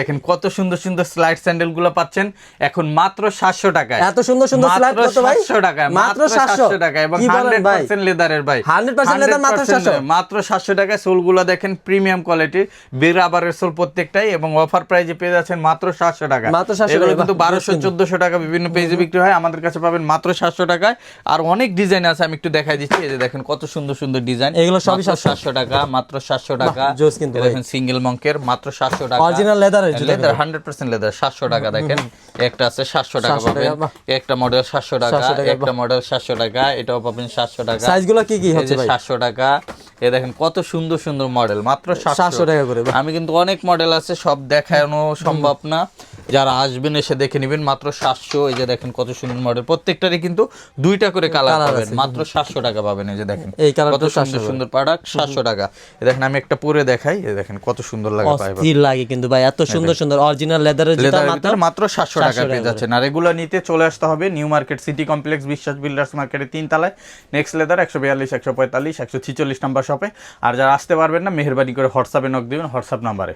দেখেন কত সুন্দর সুন্দর স্লাইড স্যান্ডেল গুলো পাচ্ছেন এখন মাত্র 700 টাকায়। এত সুন্দর সুন্দর স্লাইড কত ভাই? 700 টাকায়, মাত্র 700 টাকায় এবং 100% লেদারের ভাই, 100% লেদার মাত্র 700, মাত্র 700 টাকায়। সোলগুলো দেখেন প্রিমিয়াম কোয়ালিটির বিগ রাবারের সোল প্রত্যেকটাই, এবং অফার প্রাইজে পেয়ে যাচ্ছেন মাত্র 700 টাকা। মাত্র 700 এগুলো টাকা, কিন্তু 1200-1400 টাকা বিভিন্ন পেজে বিক্রি হয়, আমাদের কাছে পাবেন মাত্র 700 টাকায়। আর অনেক ডিজাইন আছে, আমি একটু দেখাই দিচ্ছি। এই যে দেখেন কত সুন্দর সুন্দর ডিজাইন, এগুলো সবই 700 টাকা, মাত্র 700 টাকা। জোস কিন্তু ভাই, দেখেন সিঙ্গেল মঙ্কের মাত্র 700 টাকা, অরিজিনাল লেদারের জুতা, লেদার 100% লেদার 700 টাকা। দেখেন একটা আছে 700 টাকা পাবেন, একটা মডেল 700 টাকা, একটা মডেল 700 টাকা, এটাও পাবেন 700 টাকা। সাইজগুলো কি কি হচ্ছে ভাই? 700 টাকা। এই দেখেন কত সুন্দর সুন্দর মডেল, মাত্র 700 টাকা করে। আমি কিন্তু অনেক মডেল আছে, সব দেখানো সম্ভব না, যারা আসবেন এসে দেখে নেবেন মাত্র 700। এই যে দেখেন কত সুন্দর মডেল, প্রত্যেকটারই কিন্তু দুইটা করে কালার পাবেন, মাত্র 700 টাকা পাবেন। এই যে দেখেন এই কালার কত সুন্দর সুন্দর প্রোডাক্ট, 700 টাকা। এই দেখেন আমি একটা পরে দেখাই, এই দেখেন কত সুন্দর লাগে, অস্থির লাগে কিন্তু ভাই, এত সুন্দর সুন্দর অরিজিনাল লেদারের জুতা মাত্র 700 টাকা পেয়ে যাচ্ছেন। আর এগুলো নিতে চলে আসতে হবে নিউ মার্কেট সিটি কমপ্লেক্স বিশ্বাস বিল্ডার্স মার্কেটের 3 তলায়, নেক্সট লেদার 142, 145, 146 নাম্বার শপে। আর যারা আসতে পারবেন না, মেহেরবানি করে হোয়াটসঅ্যাপে নক দিবেন, হোয়াটসঅ্যাপ নাম্বারে।